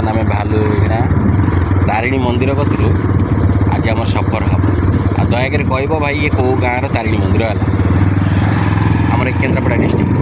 ବର୍ତ୍ତମାନ ଆମେ ବାହାରିଲୁ ଏଇନା ତାରିଣୀ ମନ୍ଦିର କତିରୁ। ଆଜି ଆମର ସଫର ହେବ। ଆଉ ଦୟାକରି କହିବ ଭାଇ ଇଏ କେଉଁ ଗାଁର ତାରିଣୀ ମନ୍ଦିର ହେଲା। ଆମର କେନ୍ଦ୍ରାପଡ଼ା ଡିଷ୍ଟ୍ରିକ୍ଟ।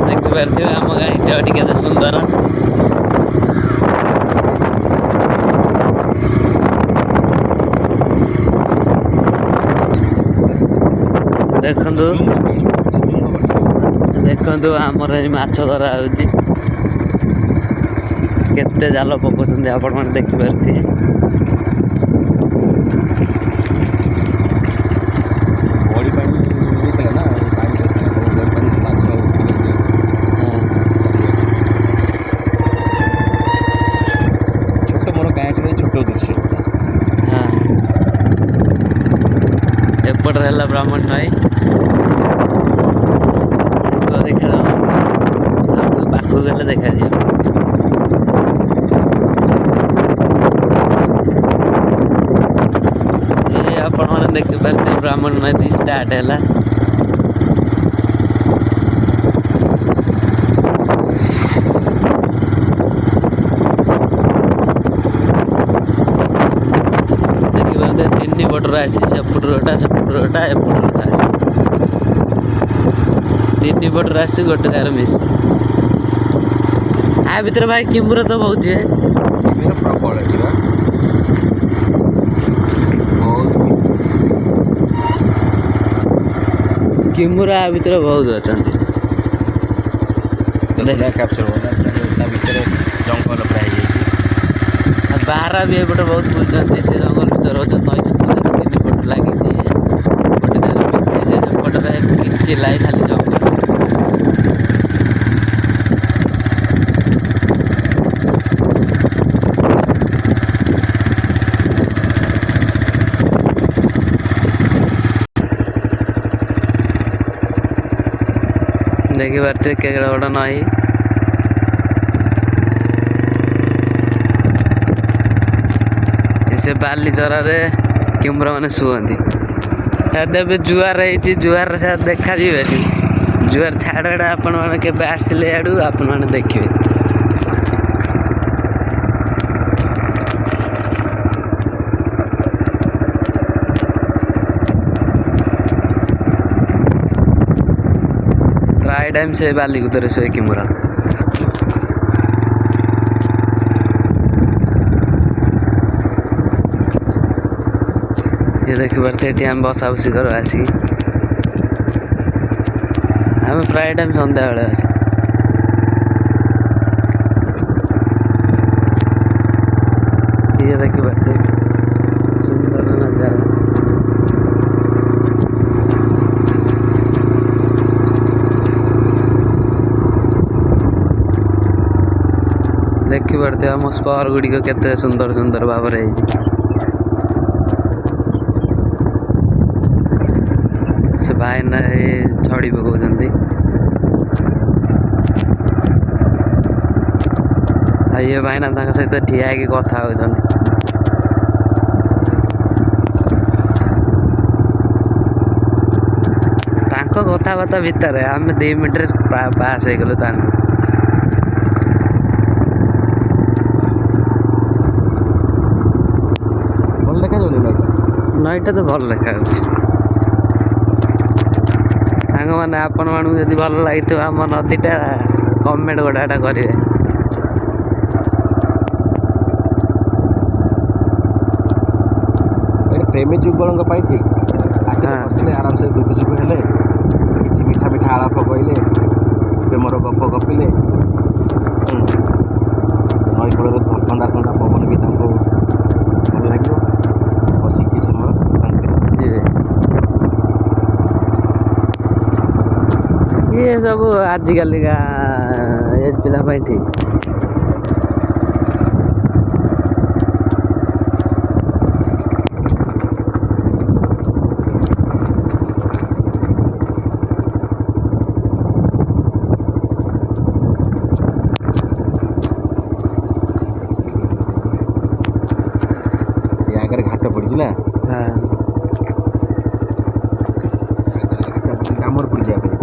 ଦେଖିପାରୁଥିବେ ଆମ ଗାଁ ଇଟାଭାଟି କେତେ ସୁନ୍ଦର। ଦେଖନ୍ତୁ ଦେଖନ୍ତୁ ଆମର ଏଇ ମାଛ ଧରା ହେଉଛି। କେତେ ଜାଲ ପକାଉଛନ୍ତି ଆପଣମାନେ ଦେଖିପାରୁଥିବେ। ବଡ଼ି ପାଣି ହେଇଥିଲା ନା ପାଣି ପଶିଲା ସବୁ ବଡ଼ି ପାଣି ମାଛ ଉଠିକି ଛୋଟ ମୋର ଗାଁରେ ଛୋଟ ଦୃଶ୍ୟ। ହଁ ଏପଟରେ ହେଲା ବ୍ରାହ୍ମଣ ନଈ। ଦେଖାଯାଉନଥିବ, ପାଖକୁ ଗଲେ ଦେଖାଯିବ। ଏଇ ଆପଣମାନେ ଦେଖିପାରୁଥିବେ ବ୍ରାହ୍ମଣ ନଦୀ ଷ୍ଟାର୍ଟ ହେଲା। ଦେଖିପାରୁଥିବେ ତିନି ପଟରୁ ଆସି ସେପଟ ରୋଡଟା ଏପଟ ରୋଡଟା ଆସି ତିନି ପଟରୁ ଆସି ଗୋଟେ ଜାଗାରେ ମିଶି। ଆ ଭିତରେ ଭାଇ କିମ୍ବୁର ତ ବହୁତ ପ୍ରବଳ କିମ୍ବୁରା ଆ ଭିତରେ ବହୁତ ଅଛନ୍ତି। କ୍ୟାପଚର ତା ଭିତରେ ଜଙ୍ଗଲ ପୁରା ହେଇଯାଇଛି। ଆଉ ବାହାରା ବି ଏପଟେ ବହୁତ ବୁଲୁଛନ୍ତି। ସେ ଜଙ୍ଗଲ ଭିତରେ ରହୁଛନ୍ତି। ନଈ ତିନି ପଟ ଲାଗିଛି। ଗୋଟେ ଜାଗାରେ ମିଶିଛି। ସେ ସେପଟରେ କିଛି ଲାଇନ୍ ଖାଲି ଜଙ୍ଗଲ। ଦେଖିପାରୁଥିବେ କେଡ଼େ ବଡ଼ ନଈ। ସେ ବାଲିଚରାରେ କିମ୍ବୁର ମାନେ ଶୁଅନ୍ତି। ଏବେ ଜୁଆର ହେଇଛି। ଜୁଆରରେ ସେ ଦେଖାଯିବେନି। ଜୁଆର ଛାଡ଼ ଆଡ଼େ ଆପଣମାନେ କେବେ ଆସିଲେ ଆଡ଼ୁ ଆପଣମାନେ ଦେଖିବେ। ପ୍ରାୟ ଟାଇମ୍ ସେ ବାଲି ଭିତରେ ଶୋଏ କିମ୍ବୁରା। ये देखिए एटी आम बसा बसी करू आसिक आम प्राय टाइम सन्ध्या बेले आस ଦେଖିପାରୁଛି ସୁନ୍ଦର ନଜାରା। ଦେଖିପାରୁଥିବେ ଆମ ସ୍ପଟ ଗୁଡ଼ିକ କେତେ ସୁନ୍ଦର ସୁନ୍ଦର ଭାବରେ ହେଇଛି। ସେ ଭାଇନା ଛଡ଼ି ପକାଉଛନ୍ତି। ଆଉ ଇଏ ଭାଇନା ତାଙ୍କ ସହିତ ଠିଆ ହେଇକି କଥା ହଉଛନ୍ତି। ତାଙ୍କ କଥାବାର୍ତ୍ତା ଭିତରେ ଆମେ 2 ମିନିଟ୍ରେ ପାସ୍ ହେଇଗଲୁ ତାଙ୍କୁ। ଭଲ ଦେଖାଯାଉନି ନଈଟା ତ ଭଲ ଦେଖାଯାଉଛି। ସାଙ୍ଗମାନେ ଆପଣମାନଙ୍କୁ ଯଦି ଭଲ ଲାଗିଥିବ ଆମ ନଦୀଟା କମେଣ୍ଟ ଗୋଟାଟା କରିବେ। ପ୍ରେମୀ ଯୁଗଳଙ୍କ ପାଇଁ ଠିକ୍। ଆସିଲେ ବସିଲେ ଆରାମସେ ଦୁଃଖ ସୁଖ ହେଲେ କିଛି ମିଠା ମିଠା ଆଳାପ କହିଲେ ପ୍ରେମର ଗପ ଗପିଲେ ନଈ କୂଳରେ ଥଣ୍ଡା ଥଣ୍ଡା ପବନ ବି ତାଙ୍କୁ ଭଲ ଲାଗିବ। ବସିକି ସମୟ ଶାନ୍ତିରେ ଯିବେ। ଇଏ ସବୁ ଆଜିକାଲିକା ଏଜ୍ ପିଲା ପାଇଁ ଠିକ୍। ଆଗରେ ଘାଟ ପଡ଼ିଛି ନା ଆମର ପଡ଼ିଛି ଆଗରେ।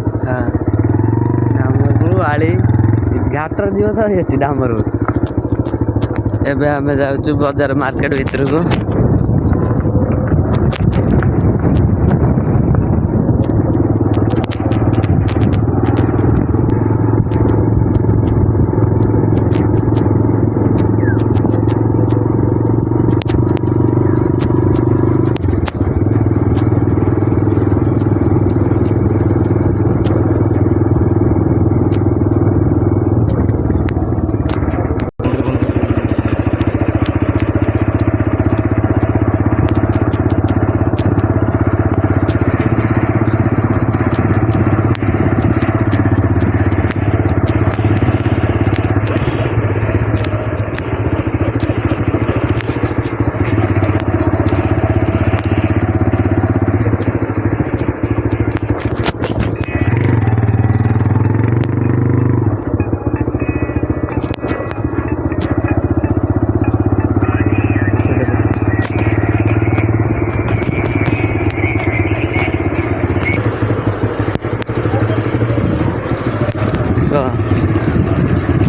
ଡାମରପୁର ଆଳି ଘାଟରେ ଯିବ ତ ସେଠି ଡାମରପୁର। ଏବେ ଆମେ ଯାଉଛୁ ବଜାର ମାର୍କେଟ ଭିତରକୁ।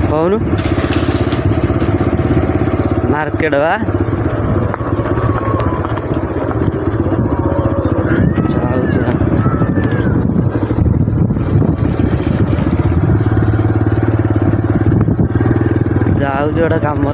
कौन मार्केट बा जाऊ गोटे कम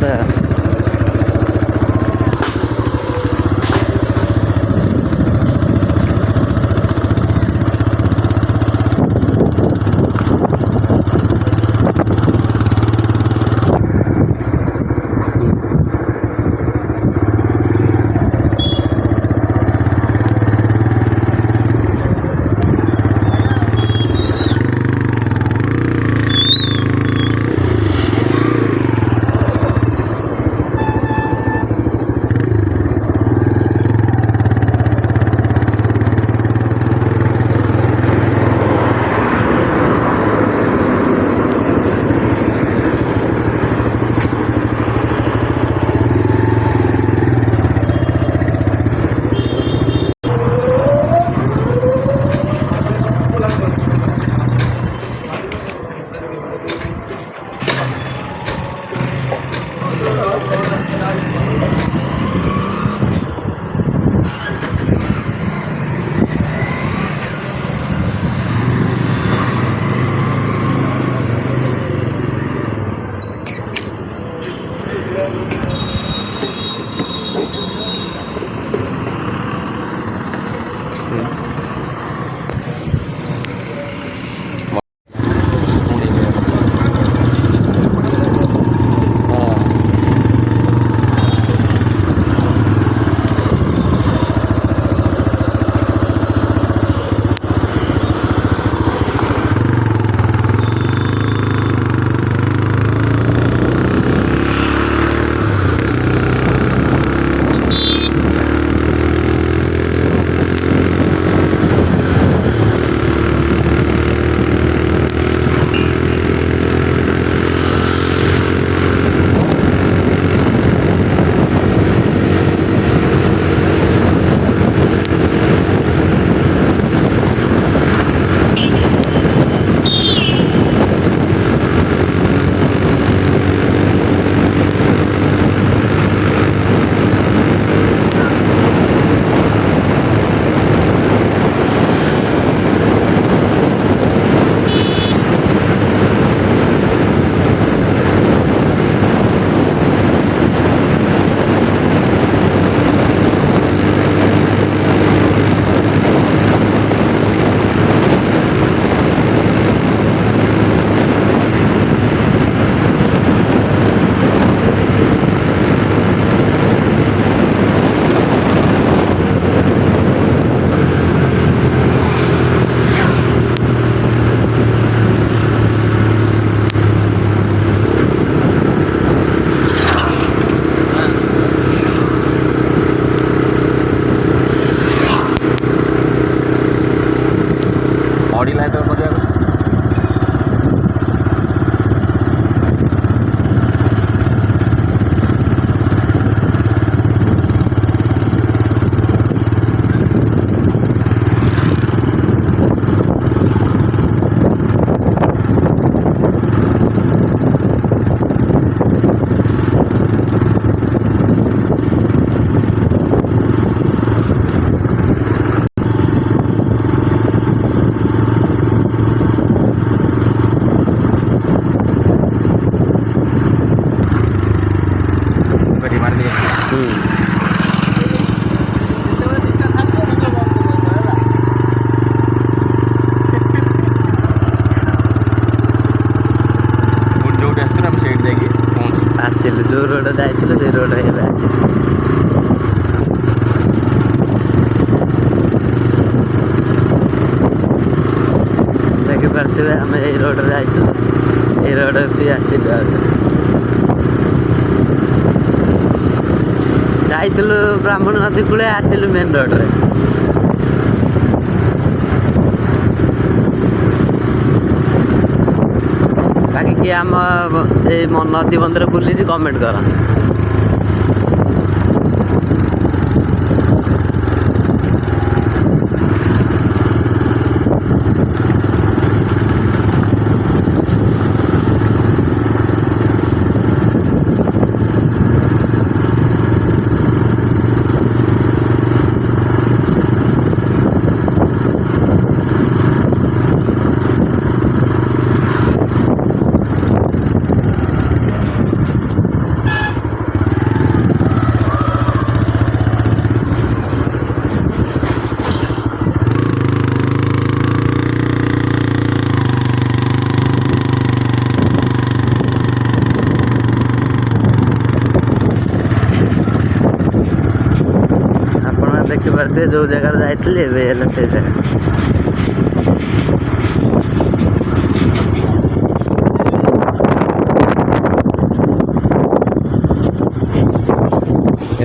ଆସିଲୁ ଯେଉଁ ରୋଡ଼ ଯାଇଥିଲୁ ସେଇ ରୋଡ଼ରେ ଏବେ ଆସିଲୁ। ଦେଖିପାରୁଥିବେ ଆମେ ଏଇ ରୋଡ଼ରେ ଯାଇଥିଲୁ, ଏଇ ରୋଡ଼ରେ ବି ଆସିଲୁ ଆଉ ଥରେ। ଯାଇଥିଲୁ ବ୍ରାହ୍ମଣ ନଦୀ କୂଳେ, ଆସିଲୁ ମେନ୍ ରୋଡ଼ରେ। ବାକି କିଏ ଆମ ଏଇ ନଦୀ ବନ୍ଧରେ ବୁଲିଛି କମେଣ୍ଟ କର। ଦେଖିପାରୁଥିବେ ଯେଉଁ ଜାଗାରେ ଯାଇଥିଲି ଏବେ ହେଲା ସେଇ ଜାଗା।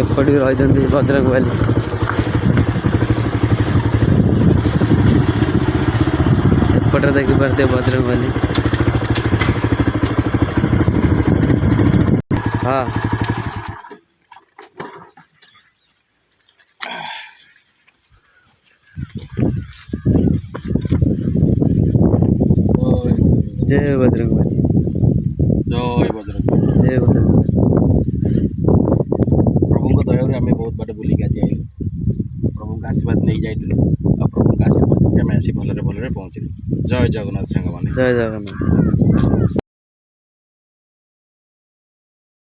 ଏପଟେ ବି ରହିଛନ୍ତି ବଜରଙ୍ଗବାଲି। ଏପଟରେ ଦେଖିପାରୁଥିବେ ବଜରଙ୍ଗବାଲି। ହଁ जय बजरंगबली। जय बजरंग। जय बजरंग। प्रभु दया आम बहुत बाटे बुलिक आज आइलु, प्रभु आशीर्वाद नहीं जाइलु आ प्रभु आशीर्वाद आम आसी भलरे भलरे पहुँचलु। जय जगन्नाथ सांग माने। जय जगन्नाथ।